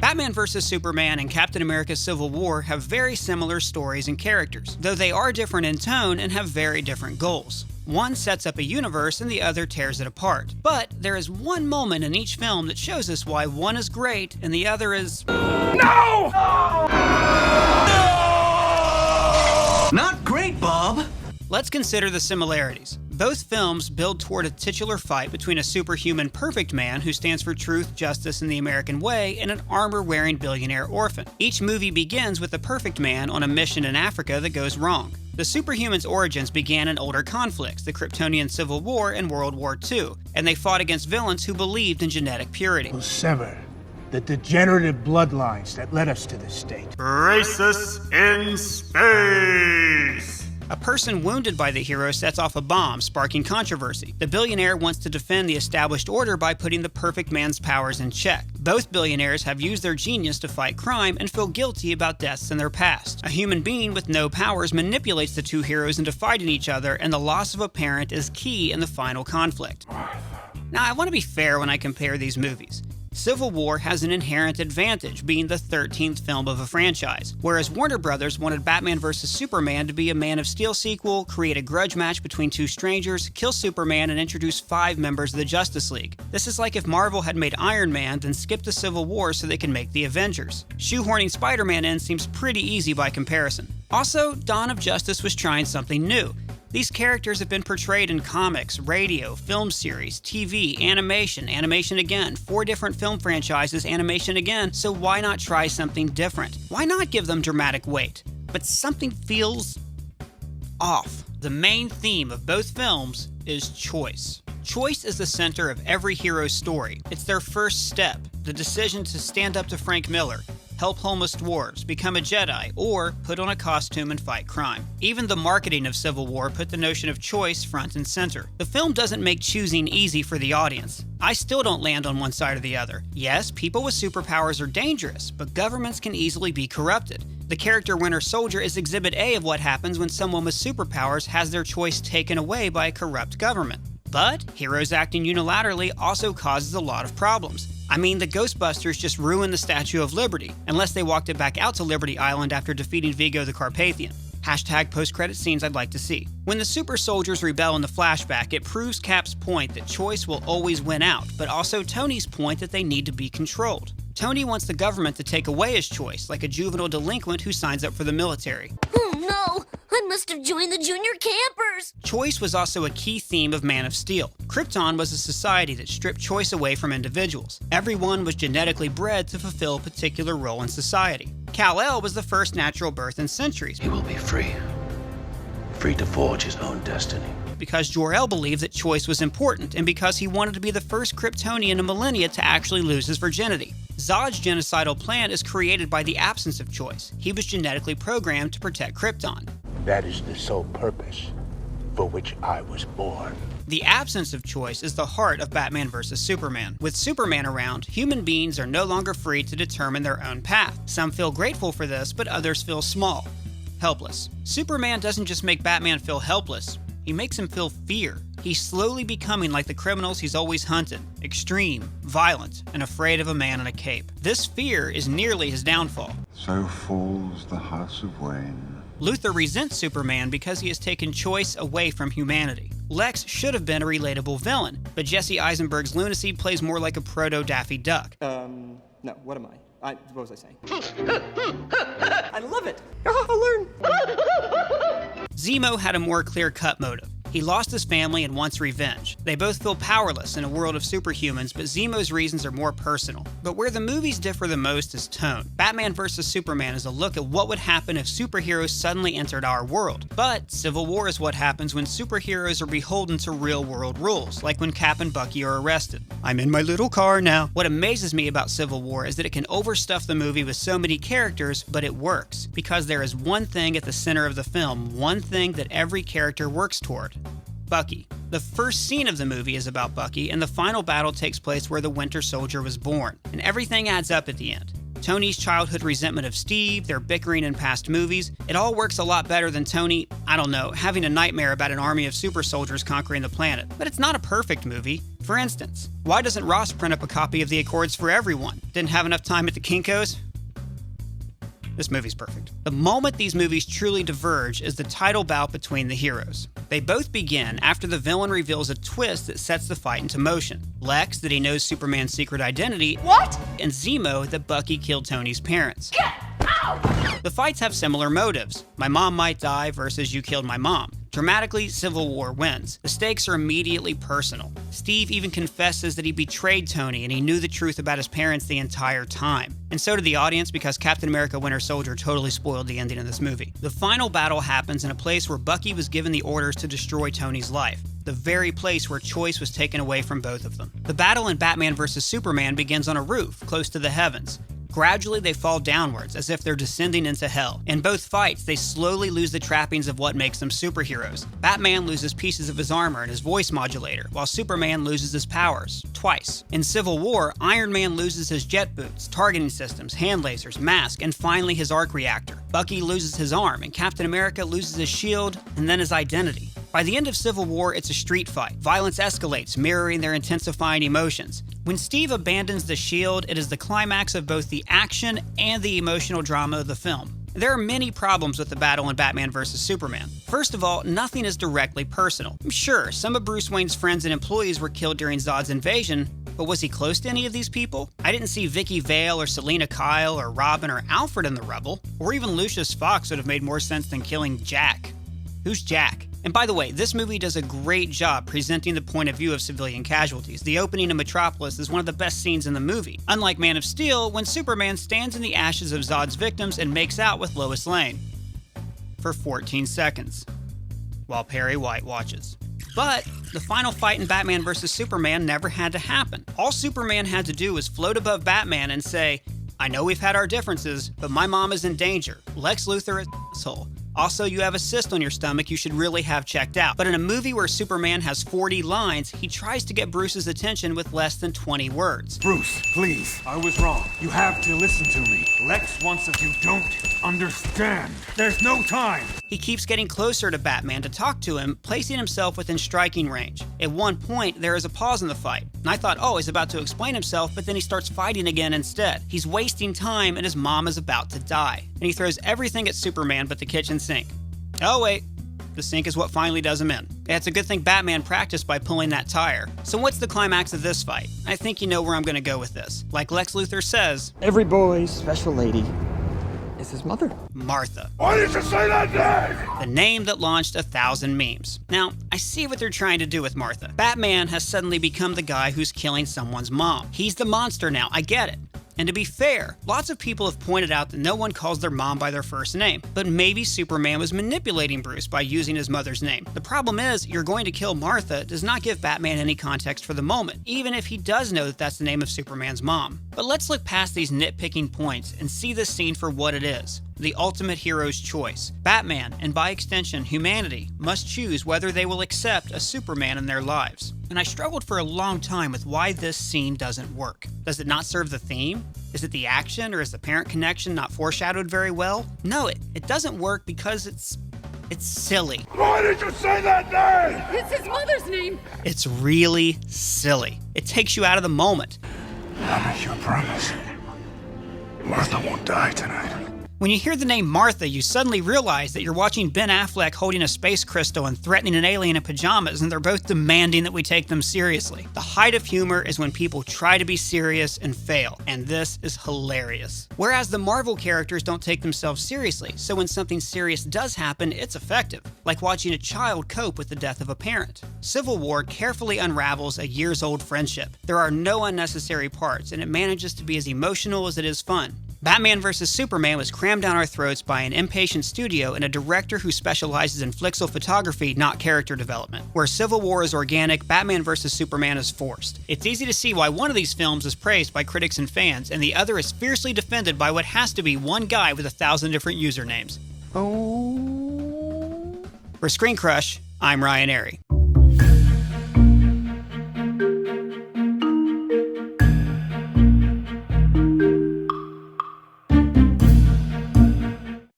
Batman vs. Superman and Captain America Civil War have very similar stories and characters, though they are different in tone and have very different goals. One sets up a universe and the other tears it apart. But there is one moment in each film that shows us why one is great and the other is... No! Not great, Bob! Let's consider the similarities. Both films build toward a titular fight between a superhuman perfect man who stands for truth, justice, and the American way, and an armor-wearing billionaire orphan. Each movie begins with the perfect man on a mission in Africa that goes wrong. The superhuman's origins began in older conflicts, the Kryptonian Civil War and World War II, and they fought against villains who believed in genetic purity. We'll sever the degenerative bloodlines that led us to this state. Races in space! A person wounded by the hero sets off a bomb, sparking controversy. The billionaire wants to defend the established order by putting the perfect man's powers in check. Both billionaires have used their genius to fight crime and feel guilty about deaths in their past. A human being with no powers manipulates the two heroes into fighting each other, and the loss of a parent is key in the final conflict. Now, I want to be fair when I compare these movies. Civil War has an inherent advantage, being the 13th film of a franchise, whereas Warner Brothers wanted Batman vs. Superman to be a Man of Steel sequel, create a grudge match between two strangers, kill Superman, and introduce 5 members of the Justice League. This is like if Marvel had made Iron Man, then skipped the Civil War so they can make the Avengers. Shoehorning Spider-Man in seems pretty easy by comparison. Also, Dawn of Justice was trying something new. These characters have been portrayed in comics, radio, film series, TV, animation again, 4 different film franchises, animation again, so why not try something different? Why not give them dramatic weight? But something feels off. The main theme of both films is choice. Choice is the center of every hero's story. It's their first step, the decision to stand up to Frank Miller, help homeless dwarves, become a Jedi, or put on a costume and fight crime. Even the marketing of Civil War put the notion of choice front and center. The film doesn't make choosing easy for the audience. I still don't land on one side or the other. Yes, people with superpowers are dangerous, but governments can easily be corrupted. The character Winter Soldier is Exhibit A of what happens when someone with superpowers has their choice taken away by a corrupt government. But heroes acting unilaterally also causes a lot of problems. I mean, the Ghostbusters just ruined the Statue of Liberty, unless they walked it back out to Liberty Island after defeating Vigo the Carpathian. Hashtag post-credit scenes I'd like to see. When the super soldiers rebel in the flashback, it proves Cap's point that choice will always win out, but also Tony's point that they need to be controlled. Tony wants the government to take away his choice, like a juvenile delinquent who signs up for the military. Oh no! I must have joined the junior campers! Choice was also a key theme of Man of Steel. Krypton was a society that stripped choice away from individuals. Everyone was genetically bred to fulfill a particular role in society. Kal-El was the first natural birth in centuries. He will be free. Free to forge his own destiny. Because Jor-El believed that choice was important, and because he wanted to be the first Kryptonian in millennia to actually lose his virginity. Zod's genocidal plan is created by the absence of choice. He was genetically programmed to protect Krypton. That is the sole purpose for which I was born. The absence of choice is the heart of Batman vs. Superman. With Superman around, human beings are no longer free to determine their own path. Some feel grateful for this, but others feel small, helpless. Superman doesn't just make Batman feel helpless, he makes him feel fear. He's slowly becoming like the criminals he's always hunted, extreme, violent, and afraid of a man in a cape. This fear is nearly his downfall. So falls the House of Wayne. Luthor resents Superman because he has taken choice away from humanity. Lex should have been a relatable villain, but Jesse Eisenberg's lunacy plays more like a proto-Daffy Duck. No, what am I? What was I saying? I love it! I'll learn! Zemo had a more clear-cut motive. He lost his family and wants revenge. They both feel powerless in a world of superhumans, but Zemo's reasons are more personal. But where the movies differ the most is tone. Batman vs. Superman is a look at what would happen if superheroes suddenly entered our world. But Civil War is what happens when superheroes are beholden to real-world rules, like when Cap and Bucky are arrested. I'm in my little car now. What amazes me about Civil War is that it can overstuff the movie with so many characters, but it works. Because there is one thing at the center of the film, one thing that every character works toward. Bucky. The first scene of the movie is about Bucky, and the final battle takes place where the Winter Soldier was born, and everything adds up at the end. Tony's childhood resentment of Steve, their bickering in past movies, it all works a lot better than Tony, I don't know, having a nightmare about an army of super soldiers conquering the planet. But it's not a perfect movie. For instance, why doesn't Ross print up a copy of The Accords for everyone? Didn't have enough time at the Kinko's? This movie's perfect. The moment these movies truly diverge is the title bout between the heroes. They both begin after the villain reveals a twist that sets the fight into motion. Lex, that he knows Superman's secret identity. What? And Zemo, that Bucky killed Tony's parents. Get out! The fights have similar motives. My mom might die versus you killed my mom. Dramatically, Civil War wins. The stakes are immediately personal. Steve even confesses that he betrayed Tony and he knew the truth about his parents the entire time. And so did the audience, because Captain America Winter Soldier totally spoiled the ending of this movie. The final battle happens in a place where Bucky was given the orders to destroy Tony's life, the very place where choice was taken away from both of them. The battle in Batman vs. Superman begins on a roof, close to the heavens. Gradually, they fall downwards, as if they're descending into hell. In both fights, they slowly lose the trappings of what makes them superheroes. Batman loses pieces of his armor and his voice modulator, while Superman loses his powers, twice. In Civil War, Iron Man loses his jet boots, targeting systems, hand lasers, mask, and finally his arc reactor. Bucky loses his arm, and Captain America loses his shield, and then his identity. By the end of Civil War, it's a street fight. Violence escalates, mirroring their intensifying emotions. When Steve abandons the shield, it is the climax of both the action and the emotional drama of the film. There are many problems with the battle in Batman vs. Superman. First of all, nothing is directly personal. Sure, some of Bruce Wayne's friends and employees were killed during Zod's invasion, but was he close to any of these people? I didn't see Vicky Vale or Selena Kyle or Robin or Alfred in the rubble, or even Lucius Fox would have made more sense than killing Jack. Who's Jack? And by the way, this movie does a great job presenting the point of view of civilian casualties. The opening of Metropolis is one of the best scenes in the movie. Unlike Man of Steel, when Superman stands in the ashes of Zod's victims and makes out with Lois Lane. For 14 seconds. While Perry White watches. But the final fight in Batman vs. Superman never had to happen. All Superman had to do was float above Batman and say, I know we've had our differences, but my mom is in danger. Lex Luthor is an asshole. Also, you have a cyst on your stomach you should really have checked out. But in a movie where Superman has 40 lines, he tries to get Bruce's attention with less than 20 words. Bruce, please, I was wrong. You have to listen to me. Lex wants us. You don't understand. There's no time. He keeps getting closer to Batman to talk to him, placing himself within striking range. At one point, there is a pause in the fight, and I thought, oh, he's about to explain himself, but then he starts fighting again instead. He's wasting time, and his mom is about to die. And he throws everything at Superman but the kitchen sink. Oh wait, the sink is what finally does him in. It's a good thing Batman practiced by pulling that tire. So what's the climax of this fight? I think you know where I'm gonna go with this. Like Lex Luthor says, Every boy's special lady is his mother. Martha. Why did you say that name? The name that launched 1,000 memes. Now, I see what they're trying to do with Martha. Batman has suddenly become the guy who's killing someone's mom. He's the monster now, I get it. And to be fair, lots of people have pointed out that no one calls their mom by their first name, but maybe Superman was manipulating Bruce by using his mother's name. The problem is, you're going to kill Martha does not give Batman any context for the moment, even if he does know that that's the name of Superman's mom. But let's look past these nitpicking points and see this scene for what it is. The ultimate hero's choice. Batman, and by extension humanity, must choose whether they will accept a Superman in their lives. And I struggled for a long time with why this scene doesn't work. Does it not serve the theme? Is it the action, or is the parent connection not foreshadowed very well? No, it doesn't work because it's silly. Why did you say that name? It's his mother's name. It's really silly. It takes you out of the moment. I make you a promise. Martha won't die tonight. When you hear the name Martha, you suddenly realize that you're watching Ben Affleck holding a space crystal and threatening an alien in pajamas, and they're both demanding that we take them seriously. The height of humor is when people try to be serious and fail, and this is hilarious. Whereas the Marvel characters don't take themselves seriously, so when something serious does happen, it's effective, like watching a child cope with the death of a parent. Civil War carefully unravels a years-old friendship. There are no unnecessary parts, and it manages to be as emotional as it is fun. Batman vs. Superman was crammed down our throats by an impatient studio and a director who specializes in flixel photography, not character development. Where Civil War is organic, Batman vs. Superman is forced. It's easy to see why one of these films is praised by critics and fans, and the other is fiercely defended by what has to be one guy with 1,000 different usernames. Oh. For Screen Crush, I'm Ryan Airy.